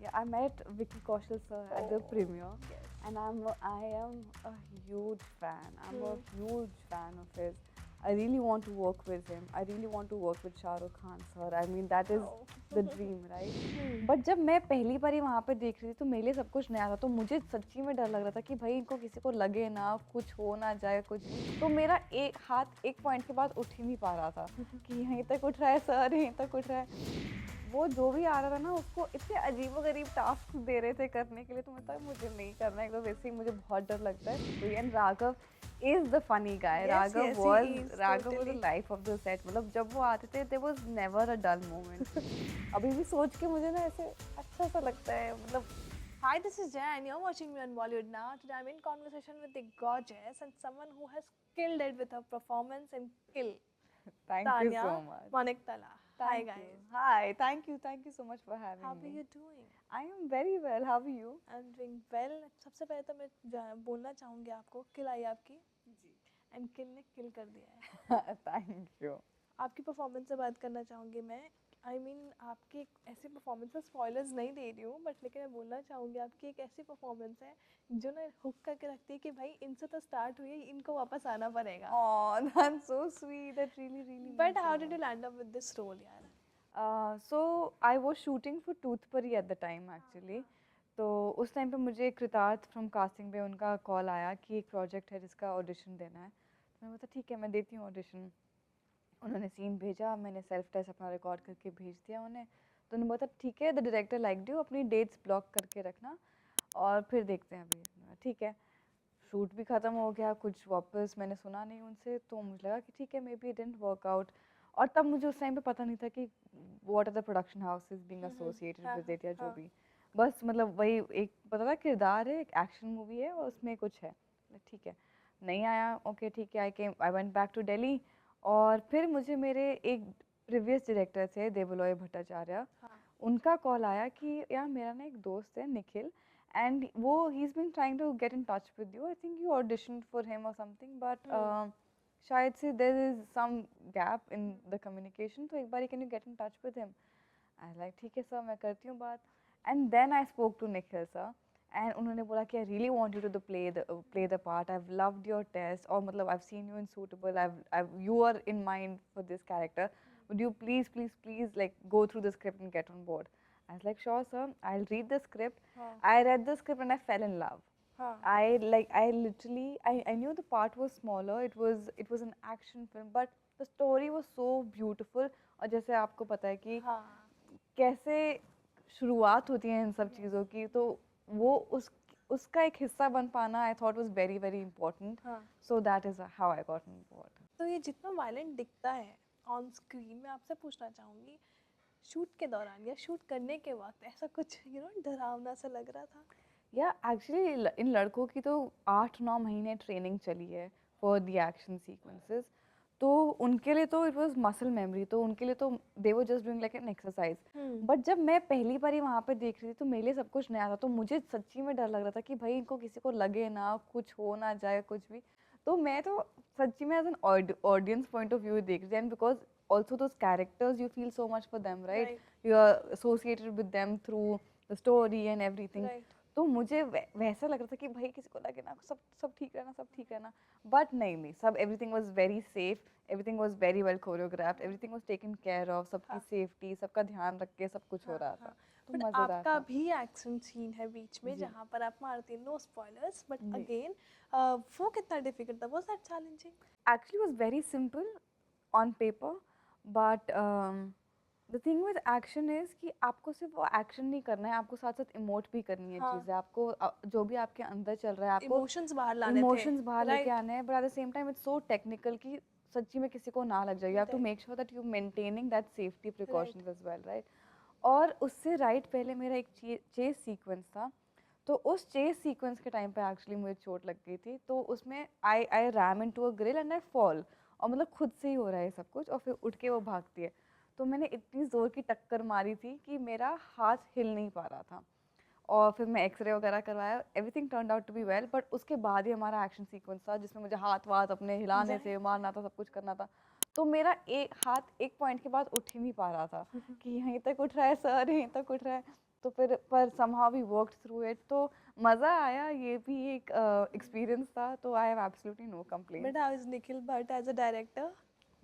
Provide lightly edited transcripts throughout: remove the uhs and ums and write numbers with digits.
Yeah, I met Vicky Kaushal sir at the premiere, Yes. and I am a huge fan. I'm a Hmm. huge fan of his. I really want to work with him. I really want to work with Shah Rukh Khan sir. I mean that is Oh. the dream, right? Hmm. But जब मैं पहली बार वहाँ पे देख रही थी तो मेरे लिए सब कुछ नया था, तो मुझे सच्ची में डर लग रहा था कि भाई इनको किसी को लगे ना, कुछ हो ना जाए कुछ भी। तो मेरा एक हाथ एक पॉइंट के बाद उठ ही नहीं पा रहा था कि यहीं तक उठ रहा है सर, यहीं तक उठ रहा है। वो जो भी आ रहा था ना उसको इतने अजीबोगरीब टास्क दे रहे थे करने के लिए, तो मतलब मुझे नहीं करना है, तो वैसे ही मुझे बहुत डर लगता है। And Raghav is the funny guy. Yes, Raghav yes, he was is Raghav was the totally. life of the set. मतलब जब वो आते थे there was never a dull moment. अभी भी सोच के मुझे ना ऐसे अच्छा सा लगता है, मतलब Hi, this is Jay and you're watching me on Bollywood Now. Today I'm in conversation with the gorgeous and someone who has killed it with her performance and kill. thank you Tanya so much. Manektala. Hi Thank you. guys. Hi, thank you so much for having How me. are you doing? I am very well. How are you? I'm doing well. सबसे पहले तो मैं बोलना चाहूँगी आपको किल आई आपकी and kill ने किल कर दिया है। Thank you. आपकी परफॉर्मेंस से बात करना चाहूँगी मैं। आई मीन आपकी एक ऐसी परफॉर्मेंस है, स्पॉयलर्स नहीं दे रही हूँ बट लेकिन मैं बोलना चाहूँगी आपकी एक ऐसी परफॉर्मेंस है जो ना हुक करके रखती है कि भाई इनसे तो स्टार्ट हुई है, इनको वापस आना पड़ेगा। Oh, that's so sweet. That really but means a how did you lot. Land up with this role यार? So I was shooting for Toothpuri at the time actually. तो उस टाइम पे मुझे कृतार्थ फ्रॉम कास्टिंग पे उनका call आया कि एक प्रोजेक्ट है जिसका ऑडिशन देना है। तो मैंने बोला ठीक है मैं देती हूँ ऑडिशन। उन्होंने सीन भेजा, मैंने सेल्फ टेस्ट अपना रिकॉर्ड करके भेज दिया उन्हें। तो उन्होंने बोला ठीक है द डायरेक्टर लाइक यू, अपनी डेट्स ब्लॉक करके रखना और फिर देखते हैं अभी। मैंने बोला, ठीक है। शूट भी ख़त्म हो गया, कुछ वापस मैंने सुना नहीं उनसे, तो मुझे लगा कि ठीक है may be didn't work out. और तब मुझे उस टाइम पे पता नहीं था कि what are the production houses being associated हाँ विद इट या जो हाँ। भी। बस मतलब वही एक पता था किरदार है, एक एक्शन मूवी है और उसमें कुछ है। ठीक है, नहीं आया, ओके ठीक है, I went back to Delhi. और फिर मुझे मेरे एक प्रीवियस डायरेक्टर थे देवलॉय भट्टाचार्य, हाँ। उनका कॉल आया कि यार मेरा ना एक दोस्त है Nikhil, and wo he's been trying to get in touch with you. I think you auditioned for him or something, but शायद से there is some gap in the communication, तो एक बारी can you get in touch with him? I was like ठीक है sir मैं करती हूँ बात। And then I spoke to Nikhil sir, and उन्होंने बोला कि I really want you to play the part. I've loved your test, और मतलब I've seen you in Suitable. You are in mind for this character. Would you please like go through the script and get on board? I was like, sure, sir. I'll read the script. हाँ I read the script and I fell in love. हाँ I literally, I knew the part was smaller. It was an action film, but the story was so beautiful. और जैसे आपको पता है कि हाँ। कैसे शुरुआत होती है इन सब चीज़ों की, तो वो उसका एक हिस्सा बन पाना I thought was very important. हाँ। So that is how I got on board. तो ये जितना वायलेंट दिखता है ऑन स्क्रीन, मैं आपसे पूछना चाहूँगी शूट के दौरान या शूट करने के वक्त ऐसा कुछ डरावना सा लग रहा था? या एक्चुअली इन लड़कों की तो 8-9 महीने ट्रेनिंग चली है फॉर द एक्शन सीक्वेंसेस, तो उनके लिए तो इट वाज मसल मेमोरी, तो उनके लिए तो they were just doing like an exercise. But जब मैं पहली बार वहाँ पे देख रही थी तो मेरे लिए सब कुछ नया था, तो मुझे सच्ची में डर लग रहा था कि भाई इनको किसी को लगे ना, कुछ हो ना जाए कुछ भी। तो मैं तो सच्ची में as an audience point of view देख रही थी, and because also those characters you feel so much for them, right? Right. You are associated with them through the story and everything. Right. तो मुझे वैसा लग रहा था कि भाई किसी को लगे ना, सब सब ठीक रहना, सब ठीक रहना। बट नहीं, सब everything was very safe, everything was very well choreographed, everything was taken care of, सबकी हाँ सेफ्टी, सबका ध्यान रख के सब कुछ हो रहा था। तो बट मज़ेदार आपका था। भी एक्शन सीन है बीच में जी जहाँ पर आप मारती हैं, नो स्पॉयलर्स बट जी। अगेन वो कितना डिफिकल्ट था? Was that challenging? Actually was very simple on paper, but the thing with action is कि आपको सिर्फ वो एक्शन नहीं करना है, आपको साथ साथ इमोट भी करनी है हाँ। चीज़ें। आपको जो भी आपके अंदर चल रहा है आपको इमोशंस बाहर लाने थे। इमोशंस बाहर लेके राइट। आने हैं, but at the same time it's so technical कि सच्ची में किसी को ना लग जाए। You have to Right. Make sure that you maintaining that safety Right. Precautions as well, right? और उससे राइट पहले मेरा एक चेस सीक्वेंस था, तो उस चेस सीक्वेंस के टाइम पे एक्चुअली मुझे चोट लग गई थी, तो उसमें I ram into a grill and I fall, और मतलब खुद से ही हो रहा है सब कुछ, और फिर उठ के वो भागती है। तो मैंने इतनी ज़ोर की टक्कर मारी थी कि मेरा हाथ हिल नहीं पा रहा था, और फिर मैं एक्सरे वगैरह करवाया, everything turned out to be well. But उसके बाद ही हमारा एक्शन सीक्वेंस था जिसमें मुझे हाथ वाथ अपने हिलाने से Right. मारना था, सब कुछ करना था। तो मेरा एक हाथ एक पॉइंट के बाद उठ ही नहीं पा रहा था कि यहीं तक उठ रहा है सर, यहीं तक उठ रहा है। तो फिर पर somehow we worked through it. तो मज़ा आया, ये भी एक experience था, तो I have absolutely no But complaints. how is Nikhil Bhatt as a director?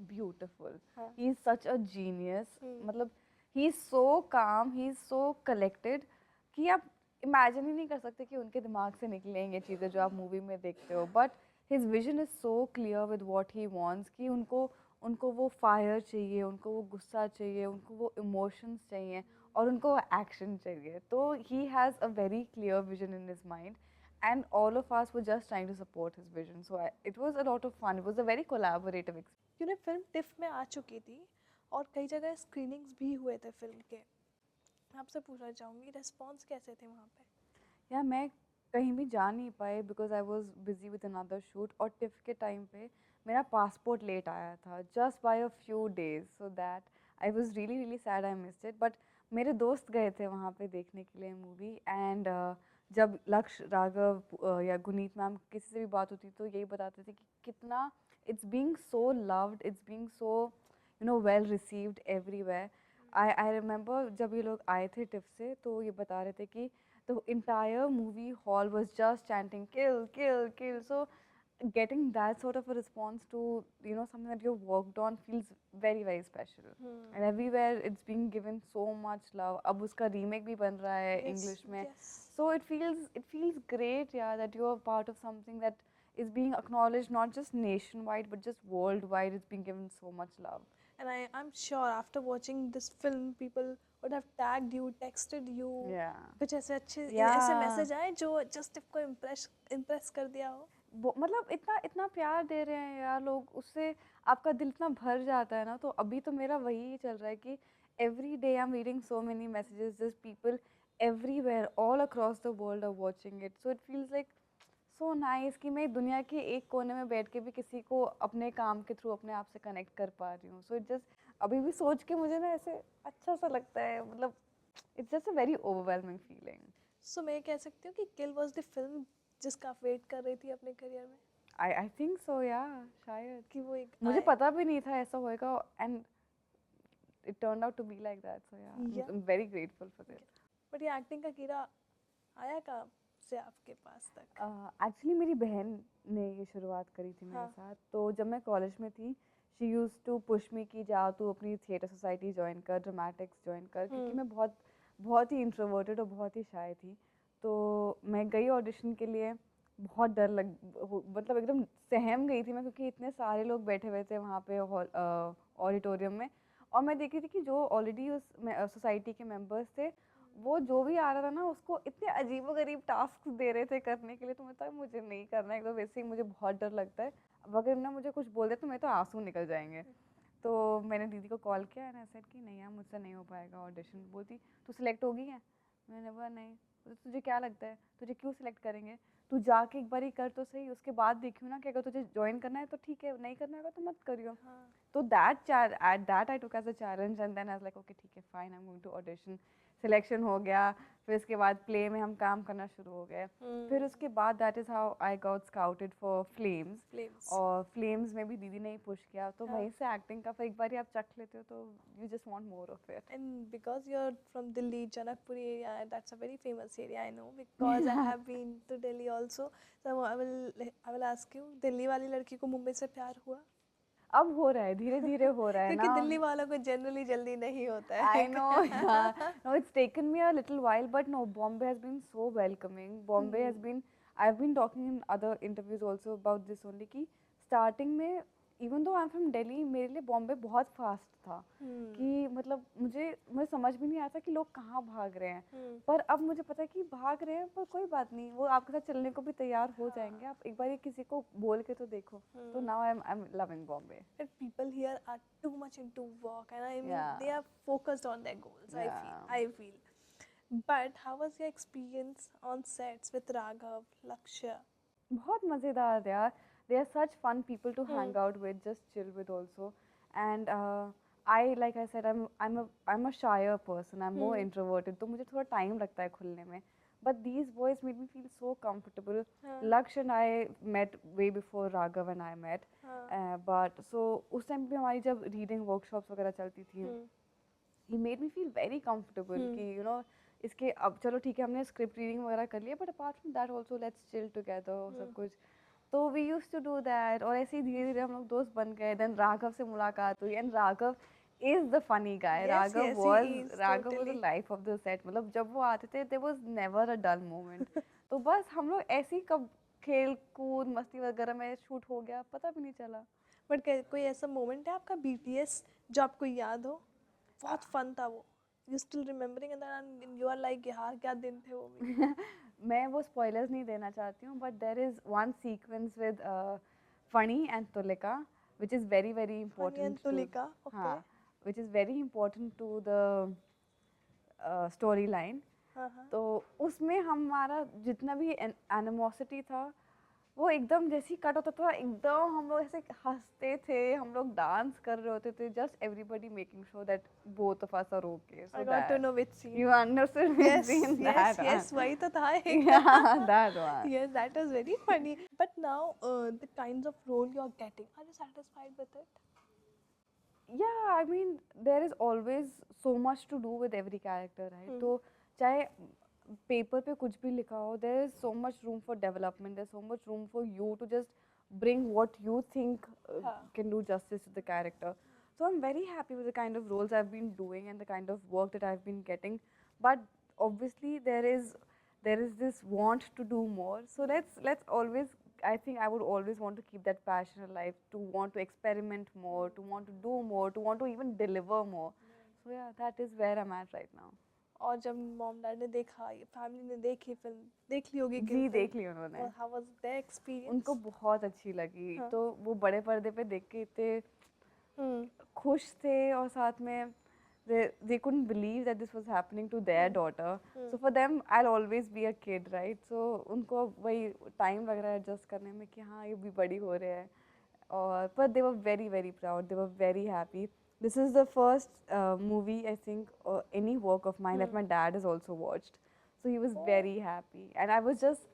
Beautiful. हाँ. He is such a genius. हम्म. मतलब he is so calm, he is so collected कि आप imagine ही नहीं कर सकते कि उनके दिमाग से निकलेंगे चीज़ें जो आप मूवी में देखते हो. But his vision is so clear with what he wants कि उनको उनको वो फायर चाहिए, उनको वो गुस्सा चाहिए, उनको वो इमोशंस चाहिए और उनको एक्शन चाहिए. तो he has a very clear vision in his mind. And all of us were just trying to support his vision. So it was a lot of fun. It was a very collaborative experience. क्योंकि film tiff में आ चुकी थी और कई जगह screenings भी हुए थे फिल्म के. मैं आपसे पूछना चाहूँगी रिस्पॉन्स कैसे थे वहाँ पे? या मैं कहीं भी जा नहीं पाई because I was busy with another shoot. और टिफ के टाइम पे मेरा पासपोर्ट लेट आया था just by a few days, so that I was really really sad I missed it. But मेरे दोस्त गए थे वहाँ पे देखने के लिए मूवी. एंड जब लक्ष्य, राघव या गुनीत मैम किसी से भी बात होती तो यही बताते थे कि कितना it's being so loved, it's being so well received everywhere. I remember जब ये लोग आए थे टिफ से तो ये बता रहे थे कि the entire movie hall was just chanting kill kill kill. So getting that sort of a response to something that you've worked on feels very very special. And everywhere it's being given so much love. अब उसका remake भी बन रहा है Yes, English में. yes. So it feels great, yeah, that you are part of something that is being acknowledged not just nationwide but just worldwide. It's being given so much love. And I'm sure after watching this film people would have tagged you, texted you. Yeah. कुछ ऐसे अच्छे Yeah. ऐसे message आए जो just को impress कर दिया हो? मतलब इतना इतना प्यार दे रहे हैं यार लोग, उससे आपका दिल इतना भर जाता है ना. तो अभी तो मेरा वही चल रहा है कि every day I'm reading so many messages, just people everywhere all across the world are watching it. So it feels like so nice कि मैं दुनिया के एक कोने में बैठ के भी किसी को अपने काम के थ्रू अपने आप से कनेक्ट कर पा रही हूँ. सो इट जस्ट अभी भी सोच के मुझे ना ऐसे अच्छा सा लगता है. मतलब it's just a very overwhelming feeling. So मैं कह सकती हूँ कि किल वाज द फिल्म जिसका आप वेट कर रही थी अपने करियर में? आई थिंक सो, या शायद. कि वो एक मुझे पता भी नहीं था ऐसा होएगा and it turned out to be like that. So yeah, I'm very grateful for this. But ये एक्टिंग का कीड़ा आया कब से आपके पास तक? एक्चुअली मेरी बहन ने ये शुरुआत करी थी मेरे साथ. तो जब मैं कॉलेज में थी she use to push me कि जा तू अपनी थिएटर सोसाइटी ज्वाइन कर, ड्रामेटिक्स ज्वाइन कर. क्योंकि मैं बहुत बहुत ही इंट्रोवर्टेड और बहुत ही शाय थी. तो मैं गई ऑडिशन के लिए, बहुत डर मतलब एकदम सहम गई थी मैं, क्योंकि इतने सारे लोग बैठे हुए थे वहाँ पे ऑडिटोरियम में. और मैं देख रही थी कि जो ऑलरेडी उस सोसाइटी के मेंबर्स थे वो जो भी आ रहा था ना उसको इतने अजीबोगरीब टास्क दे रहे थे करने के लिए. तो मैं था मुझे नहीं करना है. एक तो वैसे ही मुझे बहुत डर लगता है. अब अगर ना मुझे कुछ बोल दे तो मैं तो आंसू निकल जाएंगे. तो मैंने दीदी को कॉल किया एंड आई सेड कि नहीं यार मुझसे नहीं हो पाएगा ऑडिशन. बोलती तू सिलेक्ट होगी है? मैंने बोला नहीं. तुझे क्या लगता है तुझे क्यों सिलेक्ट करेंगे? तू जाके एक बार ही कर तो सही, उसके बाद देखियो ना कि अगर तुझे ज्वाइन करना है तो ठीक है, नहीं करना होगा तो मत करियो. तो that I took as a challenge and then I was like okay ठीक है fine, I am going to audition. Selection हो गया. फिर उसके बाद प्ले में हम काम करना शुरू हो गए. फिर उसके बाद that is how I got scouted for flames. और फ्लेम्स में भी दीदी ने ही पुश किया. तो वहीं से एक्टिंग का फिर एक बार ही आप चख लेते हो तो you just want more of it. And because you're from Delhi, Janakpuri area, that's a very famous area, I know, because I have been to Delhi also. So I will ask you, Delhi वाली लड़की को मुंबई से प्यार हुआ? अब हो रहा है, धीरे धीरे हो रहा है ना. क्योंकि दिल्ली वालों को जनरली जल्दी नहीं होता है. I know, yeah. No, it's taken me a little while, but no, Bombay has been so welcoming. Bombay has been, I've been talking in other interviews also about this only कि starting में even though I'm from Delhi, मेरे लिए बॉम्बे बहुत fast था. कि मतलब मुझे समझ भी नहीं आता कि लोग कहाँ भाग रहे हैं. पर अब मुझे पता है कि भाग रहे हैं पर कोई बात नहीं, वो आपके साथ चलने को भी तैयार हो जाएंगे. आप एक बार ये किसी को बोल के तो देखो. तो now I'm loving Bombay. But people here are too much into work and I mean they are focused on their goals. I feel. But how was your experience on sets with Raghav, Lakshya? बहुत मज़ेदार यार. They are such fun people to hang out with, just chill with also. And like I said, I'm a shyer person. I'm more introverted. तो मुझे थोड़ा time लगता है खुलने में. But these boys made me feel so comfortable. Laksh and I met way before Raghav and I met. But so उस time पे हमारी जब reading workshops वगैरह चलती थी, he made me feel very comfortable कि इसके अब चलो ठीक है हमने स्क्रिप्ट रीडिंग वगैरह कर लिया, but apart from that also let's chill together सब कुछ। तो we use to do that, और ऐसे ही धीरे धीरे हम लोग दोस्त बन गए। देन राघव से मुलाकात हुई, and Raghav is the funny guy. Yes, yes, he is Raghav was the totally. Life of the set. मतलब जब वो आते थे there was never a dull moment. तो बस हम लोग ऐसे ही कब खेल कूद मस्ती वगैरह में शूट हो गया, पता भी नहीं चला। बट कोई ऐसा मोमेंट है आपका BTS जो आपको याद हो, बहुत फन था वो, you still remembering and you are like यार क्या दिन थे वो भी? मैं वो स्पॉयलर्स नहीं देना चाहती हूँ, but there is one sequence with funny and Tulika which is very very funny and important too, Tulika, okay. हाँ, which is very important to the story line. हाँ हाँ। तो उसमें हमारा जितना भी एनिमोसिटी था वो एकदम जैसे ही कट होता था, एकदम हम लोग ऐसे हंसते थे, हम लोग डांस कर रहे होते थे, just everybody making sure that both of us are okay. I so got to that know which scene. you understood me Yes, in yes, that yes, one. वही तो था एक। Yeah, that one. Yes, that was very funny. But now, the kinds of role you are getting, are you satisfied with it? Yeah, I mean there is always so much to do with every character, right? Hmm. तो चाहे paper पे कुछ भी लिखा हो, there is so much room for development, there's so much room for you to just bring what you think हाँ. can do justice to the character. So I'm very happy with the kind of roles I've been doing and the kind of work that I've been getting. But obviously there is this want to do more. So let's always, I think I would always want to keep that passion alive, to want to experiment more, to want to do more, to want to even deliver more. So yeah, that is where I'm at right now. और जब mom dad ने देखा, ये family ने देखी film, देख ली होगी जी किल देख ली उन्होंने, और हाउ वाज देयर एक्सपीरियंस? उनको बहुत अच्छी लगी। हाँ. तो वो बड़े पर्दे पे देख के इतने हम्म. खुश थे, और साथ में they couldn't believe that this was happening to their daughter. So for them I'll always be a kid, right? So उनको वही टाइम लग रहा है एडजस्ट करने में कि हाँ ये भी बड़ी हो रहे हैं। और but they were very very proud, they were very happy. This is the first movie I think, or any work of mine that my dad has also watched. So he was very happy, and I was just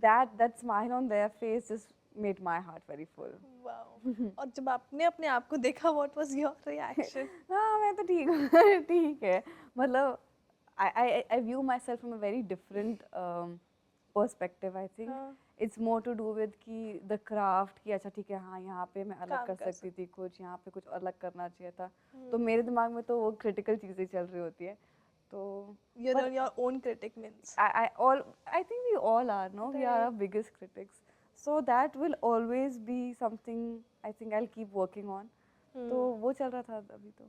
that smile on their face just made my heart very full. Wow. और जब आपने अपने आप को देखा, what was your reaction? हाँ मैं तो ठीक हूँ। ठीक है, मतलब I view myself from a very different perspective. I think हाँ. it's more to do with कि the craft, कि अच्छा ठीक है हाँ यहाँ पे मैं अलग काम कर कर सकती थी कुछ, यहाँ पे कुछ अलग करना चाहिए था। तो मेरे दिमाग में तो वो critical चीज़ें चल रही होती है। तो You're but your own critic means. I think we all are, no? We are Right. our biggest critics. So that will always be something I think I'll keep working on. तो वो चल रहा था अभी तो।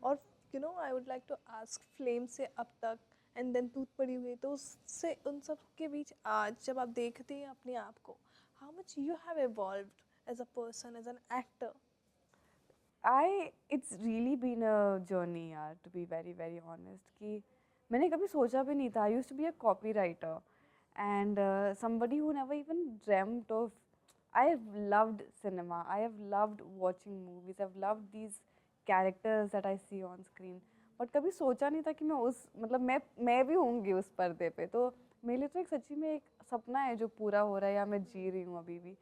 और you know I would like to ask, flame से अब तक एंड देन टूथ पड़ी हुई, तो उससे उन सब के बीच आज जब आप देखते हैं अपने आप को, how much you have evolved as a person, as an actor? It's really been a journey यार, to be very very honest, कि मैंने कभी सोचा भी नहीं था. I used to be a copywriter, and somebody who never even dreamt of. I have loved cinema. I have loved watching movies. I've loved these characters that I see on screen. But कभी सोचा नहीं था कि मैं उस मतलब मैं भी होंगी उस पर्दे पे. तो मेरे लिए तो एक सच्ची में एक सपना है जो पूरा हो रहा है, या मैं जी रही हूँ अभी भी.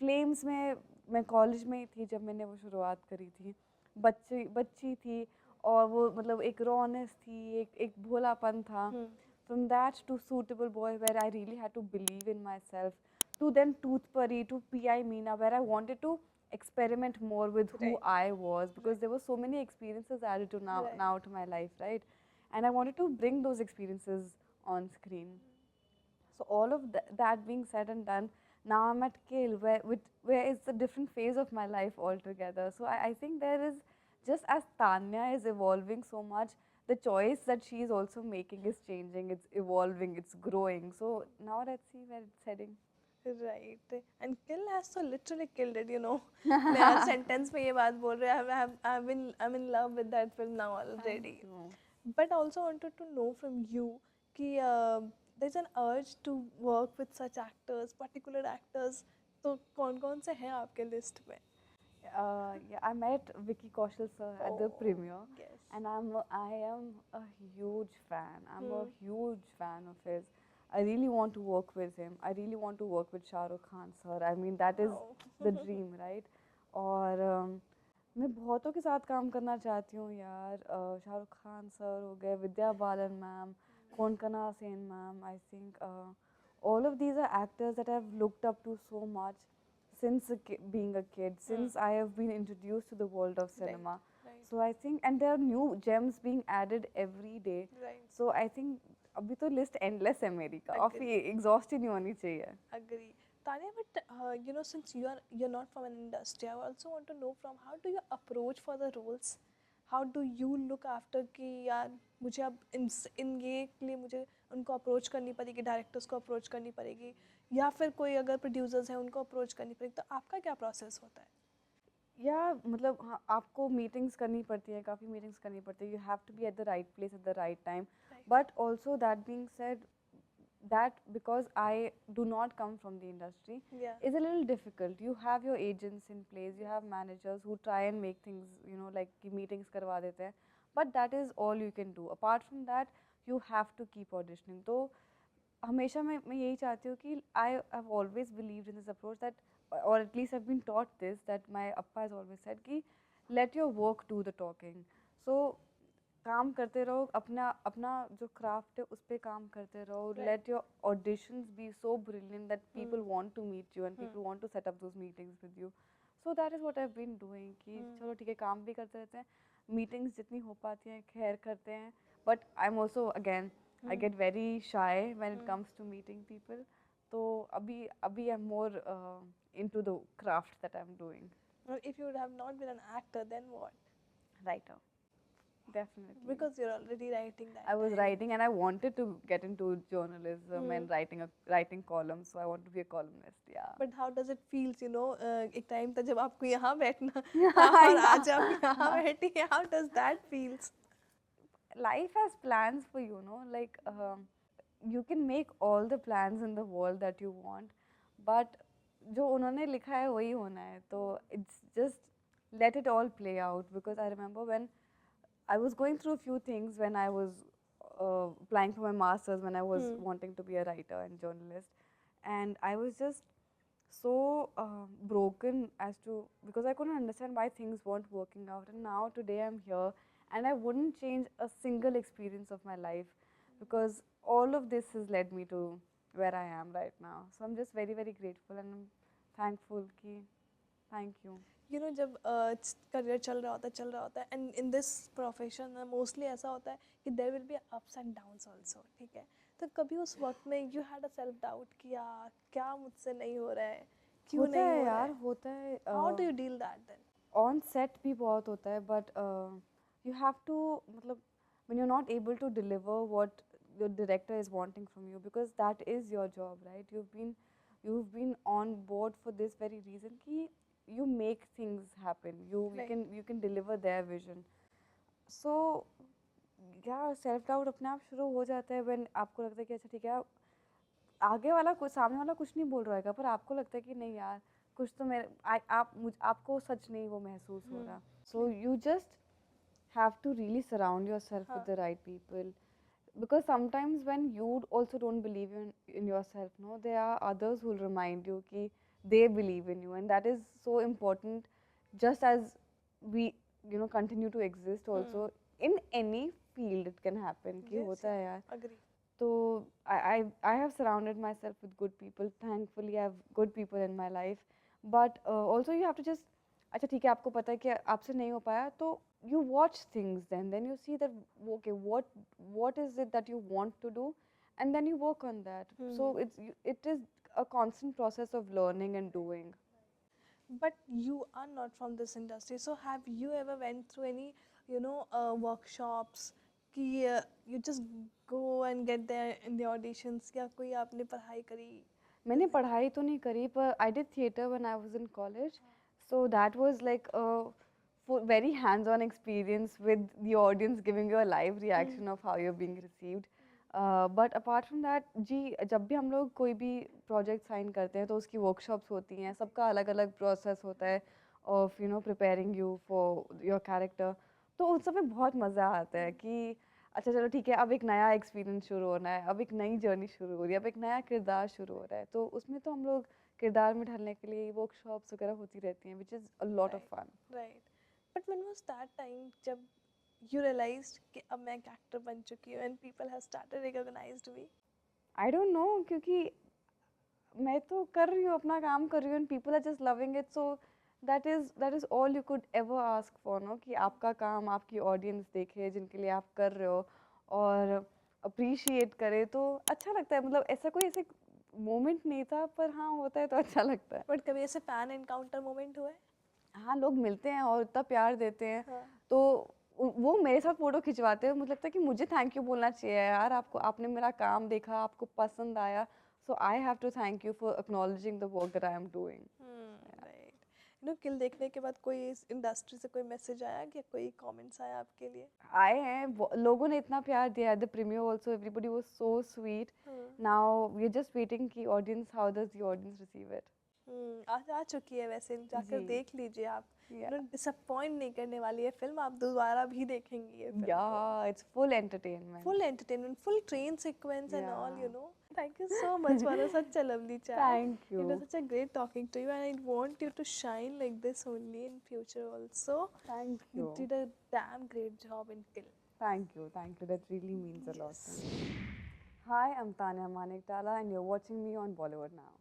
फ्लेम्स में मैं कॉलेज में ही थी जब मैंने वो शुरुआत करी थी. बच्ची थी, और वो मतलब एक रॉनेस थी, एक भोलापन था. From that to Suitable Boy, where I really had to believe in myself, to then Tooth Pari, to P.I. Meena, where I wanted to experiment more with who Right. I was, because there were so many experiences added to Right. now to my life, right? And I wanted to bring those experiences on screen. So all of that being said and done, now I'm at Kill, where it's a different phase of my life altogether. So I think there is, just as Tanya is evolving so much, the choice that she is also making is changing, it's evolving, it's growing. So now let's see where it's heading. Right. And Kill has so literally killed it, you know. मैं हर sentence में ये बात बोल रहा है. I'm in love with that film now already. So, But I also wanted to know from you कि there's an urge to work with such actors, particular actors. तो कौन-कौन से हैं आपके list में? yeah, I met Vicky Kaushal sir at the Oh, premiere, yes. and I am a huge fan. I'm a huge fan of his. I really want to work with him. I really want to work with Shah Rukh Khan sir. I mean that is Wow. the dream, right? और मैं बहुतों के साथ काम करना चाहती हूँ यार, शाहरुख खान सर हो गए, Vidya Balan ma'am, Konkona Sen ma'am, I think all of these are actors that I've looked up to so much since being a kid, since I have been introduced to the world of Right, cinema. right, So I think, and there are new gems being added every day. right. So I think अभी तो list endless है मेरी, काफ़ी Agree, exhaust ही नहीं होनी चाहिए. agree. Tanya, but you know, since you're not from an industry, I also want to know from how do you approach for the roles? How do you look after कि यार मुझे अब इन ये के लिए मुझे उनको अप्रोच करनी पड़ेगी, डायरेक्टर्स को अप्रोच करनी पड़ेगी, या फिर कोई अगर प्रोड्यूसर्स हैं उनको अप्रोच करनी पड़ेगी, तो आपका क्या प्रोसेस होता है? या मतलब हाँ, आपको मीटिंग्स करनी पड़ती है, काफ़ी मीटिंग्स करनी पड़ती है. You have to be at the right place at the right time. Right. But also that being said, that because I do not come from the industry Yeah. is a little difficult. You have your agents in place, you have managers who try and make things, you know, like कि meetings करवा देते हैं, but that is all you can do. Apart from that, you have to keep auditioning. तो हमेशा मैं यही चाहती हूँ कि I have always believed in this approach that, or at least I've been taught this, that my appa has always said कि let your work do the talking. So काम करते रहो, अपना अपना जो क्राफ्ट है उस पर काम करते रहो. Right. Let your auditions be so brilliant that people want to meet you and Hmm. People want to set up those meetings with you. So that is what I have been doing कि चलो ठीक है, काम भी करते रहते हैं, meetings जितनी हो पाती हैं खैर करते हैं. But I am also again I get very shy when it comes to meeting people. तो अभी अभी I am more into the craft that I am doing. Well, if you would have not been an actor, then what? Writer, definitely. Because you're already writing that I was time. writing and I wanted to get into journalism and writing columns, so I want to be a columnist. Yeah. But how does it feels, you know, एक time था जब आपको यहाँ बैठना था I और आज आप know. यहाँ बैठी हैं. How does that feels? Life has plans for you, no? Like you can make all the plans in the world that you want, but जो उन्होंने लिखा है वही होना है. तो it's just let it all play out, because I remember when I was going through a few things when I was applying for my masters, when I was wanting to be a writer and journalist, and I was just so broken as to, because I couldn't understand why things weren't working out. And now today I'm here, and I wouldn't change a single experience of my life, because all of this has led me to where I am right now. So I'm just very very grateful, and I'm thankful ki thank you. You know, जब career चल रहा होता है and in this profession mostly ऐसा होता है कि there will be ups and downs also, ठीक है? तो कभी उस वक्त में you had a self doubt कि यार क्या मुझसे नहीं हो रहा है, क्यों होता नहीं है हो रहा यार, है? होता है. How do you deal that then? On set भी बहुत होता है, बट यू हैव टू, मतलब when you're not able to deliver what your director is wanting from you, because that is your job, right? You've been on board for this very reason कि you make things happen, Right. you can deliver their vision. So yeah, self doubt अपने आप शुरू हो जाता है when आपको लगता है कि अच्छा ठीक है, आगे वाला कुछ, सामने वाला कुछ नहीं बोल रहा है, पर आपको लगता है कि नहीं यार, कुछ तो मेरे आपको सच नहीं वो महसूस हो रहा. So you just have to really surround yourself with the right people, because sometimes when you also don't believe in yourself, no, there are others who will remind you कि they believe in you, and that is so important. Just as we continue to exist also in any field, it can happen कि Yes, होता है यार. agree. So I have surrounded myself with good people. Thankfully, I have good people in my life. But also you have to just, अच्छा ठीक है, आपको पता है कि आपसे नहीं हो पाया, तो you watch things, then you see that okay, what is it that you want to do, and then you work on that. So it is a constant process of learning and doing. But you are not from this industry, so have you ever went through any, you know, workshops कि you just go and get there in the auditions, या कोई आपने पढ़ाई करी? मैंने पढ़ाई तो नहीं करी, पर I did theatre when I was in college, so that was like a very hands-on experience with the audience giving you a live reaction of how you're being received. But apart from that, जी जब भी हम लोग कोई भी project sign करते हैं तो उसकी workshops होती हैं, सबका अलग-अलग process होता है of preparing you for your character. तो उस समय बहुत मज़ा आता है कि अच्छा चलो ठीक है, अब एक नया एक्सपीरियंस शुरू होना है, अब एक नई जर्नी शुरू हो रही है, अब एक नया किरदार शुरू हो रहा है, तो उसमें तो हम लोग किरदार में ढलने के लिए वर्कशॉप्स वगैरह होती रहती हैं, which is a lot of fun. Right. But when was that time जब you realized कि अब मैं एक एक्टर बन चुकी हूँ and people have started recognized me? I don't know, क्योंकि मैं तो कर रही हूँ, अपना काम कर रही हूँ, and people are just loving it, so that is all you could ever ask for, no? कि आपका काम आपकी audience देखे, जिनके लिए आप कर रहे हो, और appreciate करे, तो अच्छा लगता है. मतलब ऐसा कोई ऐसे moment नहीं था, पर हाँ होता है तो अच्छा लगता है. But कभी ऐसे fan encounter moment हुआ है? हाँ, लोग मिलते हैं और इतना प्यार देते हैं, हाँ. तो वो मेरे साथ फोटो खिंचवाते हैं. मुझे लगता है कि मुझे थैंक यू बोलना चाहिए यार, आपको, आपने मेरा काम देखा, आपको पसंद आया, so I have to thank you for acknowledging the work that I am doing. Right. You know, kill देखने के बाद कोई इस इंडस्ट्री से कोई मैसेज आया कि कोई कमेंट्स आया आपके लिए? आए हैं, लोगों ने इतना प्यार दिया है. The premiere also everybody was so sweet. Now we are just waiting कि audience, how does the audience receive it. आज आ चुकी है वैसे, जाकर जी. देख लीजिए आप. Yeah. डिसअपॉइंट नहीं करने वाली है फिल्म, आप दोबारा भी देखेंगी ये film. Yeah, it's full entertainment. Full entertainment, full train sequence and all, Yeah. you know. Thank you so much for such a lovely chat. Thank It was you. such a great talking to you, and I want you to shine like this only in future also. Thank You you. did a damn great job in Kill. Thank you. Thank you. That really means a lot to me. Hi, I'm Tanya Manik Tala, and you're watching me on Bollywood Now.